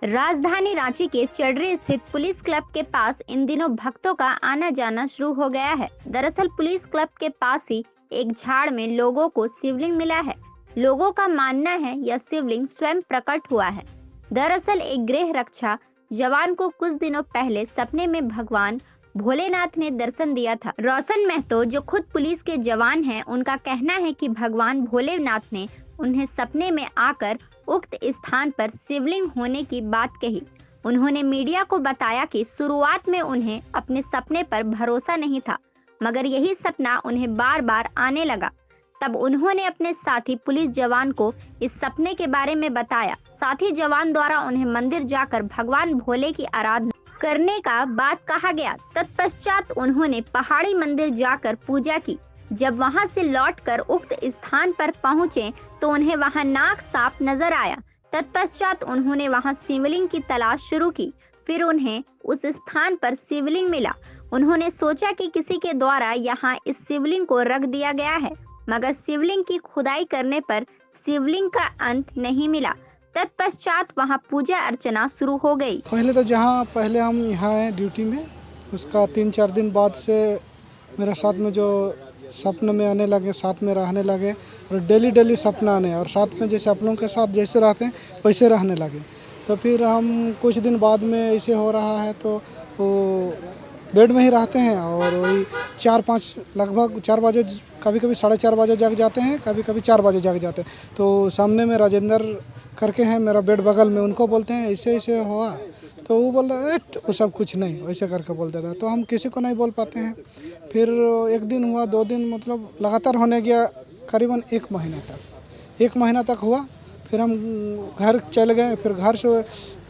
राजधानी रांची के चडरी स्थित पुलिस क्लब के पास इन दिनों भक्तों का आना जाना शुरू हो गया है। दरअसल पुलिस क्लब के पास ही एक झाड़ में लोगों को शिवलिंग मिला है। लोगों का मानना है यह शिवलिंग स्वयं प्रकट हुआ है। दरअसल एक गृह रक्षा जवान को कुछ दिनों पहले सपने में भगवान भोलेनाथ ने दर्शन दिया था। रोशन महतो जो खुद पुलिस के जवान हैं, उनका कहना है कि भगवान भोलेनाथ ने उन्हें सपने में आकर उक्त स्थान पर शिवलिंग होने की बात कही। उन्होंने मीडिया को बताया कि शुरुआत में उन्हें अपने सपने पर भरोसा नहीं था, मगर यही सपना उन्हें बार बार आने लगा। तब उन्होंने अपने साथी पुलिस जवान को इस सपने के बारे में बताया। साथी जवान द्वारा उन्हें मंदिर जाकर भगवान भोले की आराधना करने का बात कहा गया। तत्पश्चात उन्होंने पहाड़ी मंदिर जाकर पूजा की। जब वहां से लौटकर उक्त स्थान पर पहुंचे तो उन्हें वहां नाग सांप नजर आया। तत्पश्चात उन्होंने वहां शिवलिंग की तलाश शुरू की। फिर उन्हें उस स्थान पर शिवलिंग मिला। उन्होंने सोचा कि किसी के द्वारा यहां इस शिवलिंग को रख दिया गया है, मगर शिवलिंग की खुदाई करने पर शिवलिंग का अंत नहीं मिला। तत्पश्चात वहां पूजा अर्चना शुरू हो गई। पहले तो जहाँ पहले हम यहाँ हैं ड्यूटी में, उसका 3-4 दिन बाद से मेरा साथ में जो सपने में आने लगे, साथ में रहने लगे और डेली सपना आने, और साथ में जैसे आप लोगों के साथ जैसे रहते हैं वैसे रहने लगे। तो फिर हम कुछ दिन बाद में ऐसे हो रहा है तो वो बेड में ही रहते हैं और वही 4-5 लगभग 4 बजे, कभी 4:30 बजे जग जाते हैं, कभी 4 बजे जग जाते हैं। तो सामने में राजेंद्र करके हैं मेरा बेड बगल में, उनको बोलते हैं ऐसे हुआ, तो वो बोल रहे वो सब कुछ नहीं, वैसे करके बोल देता। तो हम किसी को नहीं बोल पाते हैं। फिर 1 दिन हुआ, 2 दिन, मतलब लगातार होने गया करीबन 1 महीना तक हुआ। फिर हम घर चले गए। फिर घर से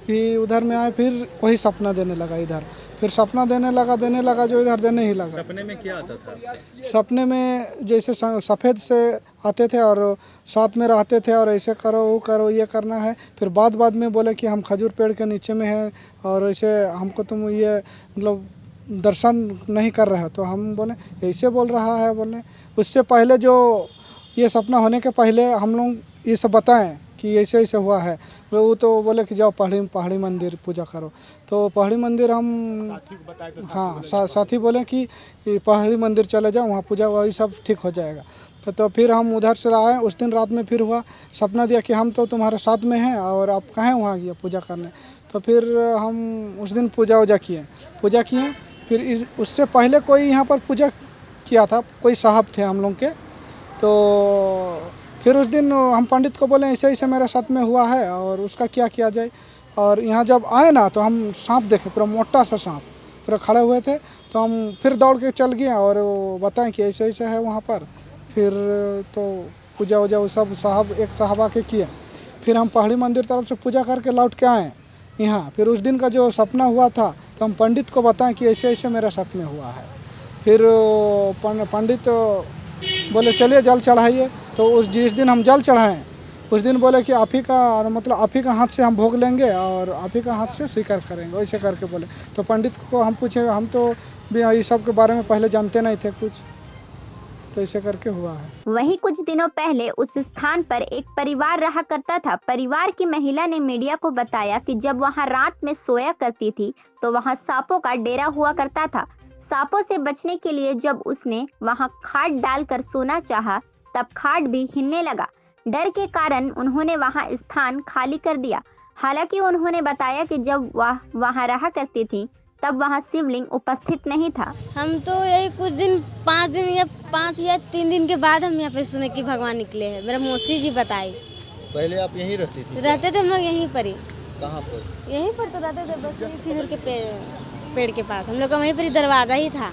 भी उधर में आए, फिर वही सपना देने लगा इधर। फिर सपना देने लगा जो इधर देने ही लगा। सपने में क्या आता था? सपने में जैसे सफ़ेद से आते थे और साथ में रहते थे और ऐसे करो वो करो, ये करना है। फिर बाद में बोले कि हम खजूर पेड़ के नीचे में हैं और ऐसे हमको तुम ये मतलब दर्शन नहीं कर रहे हो। तो हम बोले ऐसे बोल रहा है। बोले उससे पहले जो ये सपना होने के पहले हम लोग ये सब बताएं कि ऐसे हुआ है। वो तो बोले कि जाओ पहाड़ी मंदिर पूजा करो। तो पहाड़ी मंदिर हम साथी बोले कि पहाड़ी मंदिर चले जाओ, वहाँ पूजा वही सब ठीक हो जाएगा। तो फिर हम उधर से आए। उस दिन रात में फिर हुआ, सपना दिया कि हम तो तुम्हारे साथ में हैं और आप कहाँ वहाँ गए पूजा करने। तो फिर हम उस दिन पूजा किए। फिर उससे पहले कोई यहाँ पर पूजा किया था, कोई साहब थे हम लोग के। तो फिर उस दिन हम पंडित को बोले ऐसे मेरे साथ में हुआ है और उसका क्या किया जाए। और यहाँ जब आए ना तो हम सांप देखे, पूरा मोटा सा सांप पूरा खड़े हुए थे। तो हम फिर दौड़ के चल गए और वो बताएं कि ऐसे है वहाँ पर। फिर तो पूजा वो सब एक साहब आके किए। फिर हम पहाड़ी मंदिर तरफ से पूजा करके लौट के आए यहाँ। फिर उस दिन का जो सपना हुआ था तो हम पंडित को बताएं कि ऐसे मेरे साथ में हुआ है। फिर पंडित बोले चलिए जल चढ़ाइए। तो जिस दिन हम जल चढ़ाएं उस दिन बोले कि आप ही का हाथ से हम भोग लेंगे और आप ही का हाथ से स्वीकार करेंगे, वैसे करके बोले। तो पंडित को हम पूछे, हम तो भी इस सब के बारे में पहले जानते नहीं थे कुछ, तो ऐसे करके हुआ है। वहीं कुछ दिनों पहले उस स्थान पर एक परिवार रहा करता था। परिवार की महिला ने मीडिया को बताया कि जब वहां रात में सोया करती थी तो वहां सांपों का डेरा हुआ करता था। सांपों से बचने के लिए जब उसने वहां खाट डालकर सोना चाहा तब खाट भी हिलने लगा। डर के कारण उन्होंने वहां स्थान खाली कर दिया। हालांकि उन्होंने बताया कि जब वह वहां रहा करती थी तब वहां शिवलिंग उपस्थित नहीं था। हम तो यही कुछ दिन 5 या 3 दिन के बाद हम यहाँ पे सुने कि भगवान निकले हैं। मेरा मौसी जी बताई। पहले आप यहीं रहती थी? रहते थे हम लोग यहीं पर ही। कहाँ पर? यहीं पर तो रहते थे, बस खजूर के पेड़ के पास। हम लोग का वहीं पर ही दरवाजा ही था।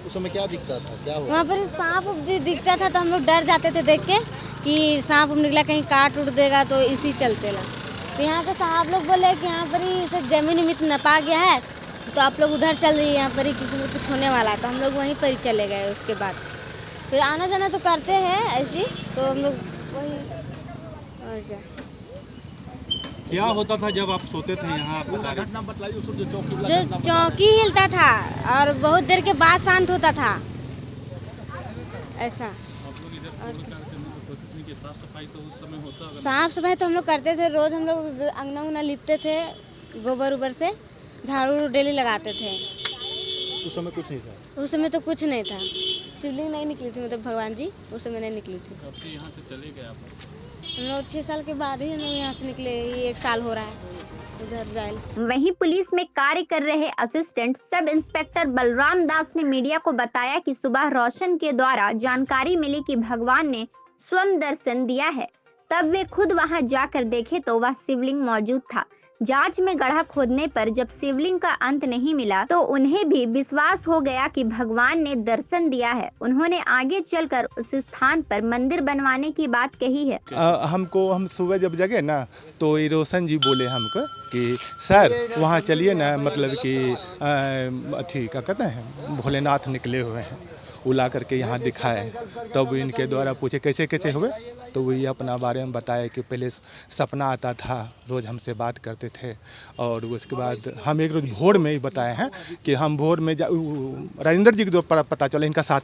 उस समय क्या दिखता था, क्या हुआ? वहाँ पर सांप दिखता था तो हम लोग डर जाते थे देख के कि सांप निकला, कहीं काट उड़ देगा, तो इसी चलते ला। तो यहाँ के साहब लोग बोले कि यहाँ पर ही से जमीन उमित नपा गया है, तो आप लोग उधर चल रही यहाँ पर ही क्योंकि कुछ होने वाला। तो हम लोग वहीं पर ही चले गए। उसके बाद फिर आना जाना तो करते हैं ऐसी, तो हम लोग वही। और क्या होता था जब आप सोते थे यहाँ? घटना बताइए। जो चौकी हिलता था और बहुत देर के बाद शांत होता था ऐसा। आप लोग इधर कोशिश नहीं किए साफ सफाई तो उस समय होता होगा। साफ सफाई तो हम लोग करते थे, रोज हम लोग अंगना उंगना लिपते थे, गोबर उबर से झाड़ू डेली लगाते थे। उस समय कुछ नहीं था। उस समय तो कुछ नहीं था, शिवलिंग नहीं निकली थी, मतलब भगवान जी उस समय नहीं निकली थी। कब से यहाँ से चले गए आप? हम लोग 6 साल के बाद ही हम लोग यहाँ से निकले, ये 1 साल हो रहा है उधर जाए। वहीं पुलिस में कार्य कर रहे असिस्टेंट सब इंस्पेक्टर बलराम दास ने मीडिया को बताया कि सुबह रोशन के द्वारा जानकारी मिली कि भगवान ने स्वयं दर्शन दिया है। तब वे खुद वहां जाकर देखे तो वह शिवलिंग मौजूद था। जांच में गड्ढा खोदने पर जब शिवलिंग का अंत नहीं मिला तो उन्हें भी विश्वास हो गया कि भगवान ने दर्शन दिया है। उन्होंने आगे चलकर उस स्थान पर मंदिर बनवाने की बात कही है। हम सुबह जब जगे ना तो ये रोशन जी बोले हमको कि सर वहाँ चलिए ना, मतलब कि अथी क्या कहते हैं भोलेनाथ निकले हुए हैं, वो ला करके यहाँ दिखाए। तब इनके द्वारा पूछे कैसे कैसे हुए, तो वही अपना बारे में बताया कि पहले सपना आता था, रोज़ हमसे बात करते थे, और उसके बाद हम एक रोज़ भोर में ही बताए हैं कि हम भोर में राजेंद्र जी को पता चला इनका साथ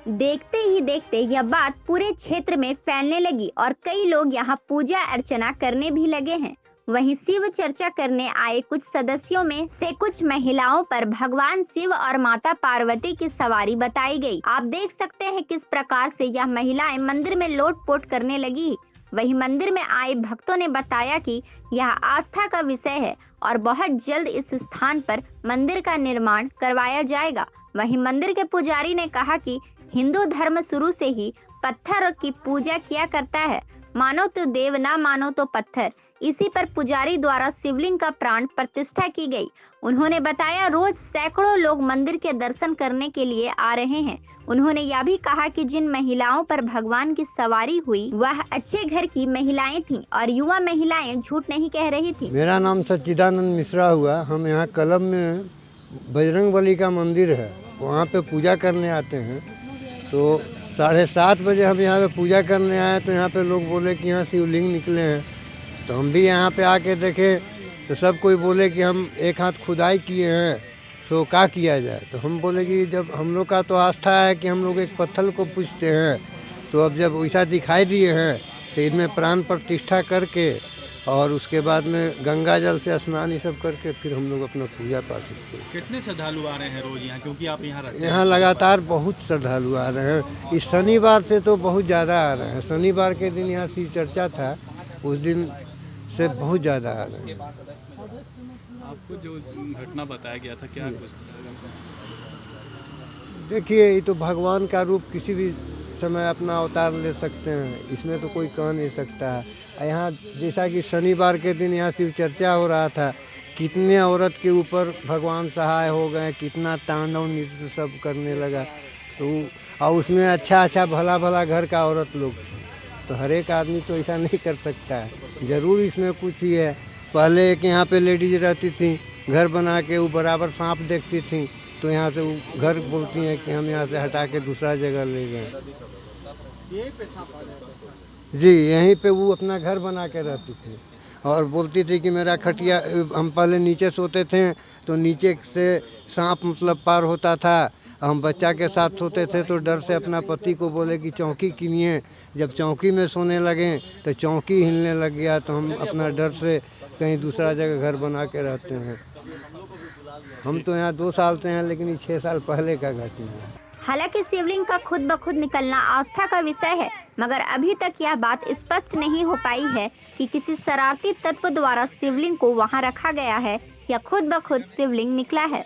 देखते ही देखते यह बात पूरे क्षेत्र में फैलने लगी और कई लोग यहाँ पूजा अर्चना करने भी लगे हैं। वहीं शिव चर्चा करने आए कुछ सदस्यों में से कुछ महिलाओं पर भगवान शिव और माता पार्वती की सवारी बताई गई। आप देख सकते हैं किस प्रकार से यह महिलाएं मंदिर में लोटपोट करने लगी। वहीं मंदिर में आए भक्तों ने बताया कि यह आस्था का विषय है और बहुत जल्द इस स्थान पर मंदिर का निर्माण करवाया जाएगा। वहीं मंदिर के पुजारी ने कहा कि हिंदू धर्म शुरू से ही पत्थर की पूजा किया करता है, मानो तो देव ना मानो तो पत्थर। इसी पर पुजारी द्वारा शिवलिंग का प्राण प्रतिष्ठा की गई। उन्होंने बताया रोज सैकड़ों लोग मंदिर के दर्शन करने के लिए आ रहे हैं। उन्होंने यह भी कहा कि जिन महिलाओं पर भगवान की सवारी हुई वह अच्छे घर की महिलाएं थीं और युवा महिलाएं झूठ नहीं कह रही थी। मेरा नाम सच्चिदानंद मिश्रा हुआ। हम यहाँ कलम में बजरंगबली का मंदिर है, वहाँ पे पूजा करने आते हैं। तो 7:30 बजे हम यहाँ पे पूजा करने आए तो यहाँ पे लोग बोले कि यहाँ शिवलिंग निकले हैं। तो हम भी यहाँ पे आके देखे तो सब कोई बोले कि हम एक हाथ खुदाई किए हैं, सो क्या किया जाए। तो हम बोले कि जब हम लोग का तो आस्था है कि हम लोग एक पत्थर को पूजते हैं, सो अब जब वैसा दिखाई दिए हैं तो इनमें प्राण प्रतिष्ठा करके और उसके बाद में गंगा जल से स्नान ये सब करके फिर हम लोग अपना पूजा पाठ करते हैं। कितने श्रद्धालु आ रहे हैं रोज यहाँ, क्योंकि आप यहाँ रहते हैं? यहाँ लगातार बहुत श्रद्धालु आ रहे हैं। इस शनिवार से तो बहुत ज़्यादा आ रहे हैं। शनिवार के दिन यहाँ शिव चर्चा था, उस दिन से बहुत ज़्यादा आ रहे हैं। आपको जो घटना बताया गया था क्या कुछ? देखिए, ये तो भगवान का रूप किसी भी समय अपना अवतार ले सकते हैं, इसमें तो कोई कह नहीं सकता है। यहाँ जैसा कि शनिवार के दिन यहाँ शिव चर्चा हो रहा था, कितने औरत के ऊपर भगवान सहाय हो गए, कितना तांडव नृत्य सब करने लगा। तो और उसमें अच्छा भला भला घर का औरत लोग थे। तो हर एक आदमी तो ऐसा नहीं कर सकता है, ज़रूर इसमें कुछ ही है। पहले एक यहाँ पे लेडीज रहती थी, घर बना के वो बराबर सांप देखती थी, तो यहाँ से वो घर बोलती हैं कि हम यहाँ से हटा के दूसरा जगह ले गए। जी, यहीं पे वो अपना घर बना के रहती थी। और बोलती थी कि मेरा खटिया, हम पहले नीचे सोते थे तो नीचे से सांप मतलब पार होता था। हम बच्चा के साथ सोते थे तो डर से अपना पति को बोले कि चौकी कीनिए। जब चौकी में सोने लगे तो चौकी हिलने लग गया, तो हम अपना डर से कहीं दूसरा जगह घर बना के रहते हैं। हम तो यहाँ 2 साल से हैं, लेकिन ये 6 साल पहले का घटना है। हालांकि शिवलिंग का खुद ब खुद निकलना आस्था का विषय है, मगर अभी तक यह बात स्पष्ट नहीं हो पाई है कि किसी शरारती तत्व द्वारा शिवलिंग को वहां रखा गया है या खुद ब खुद शिवलिंग निकला है।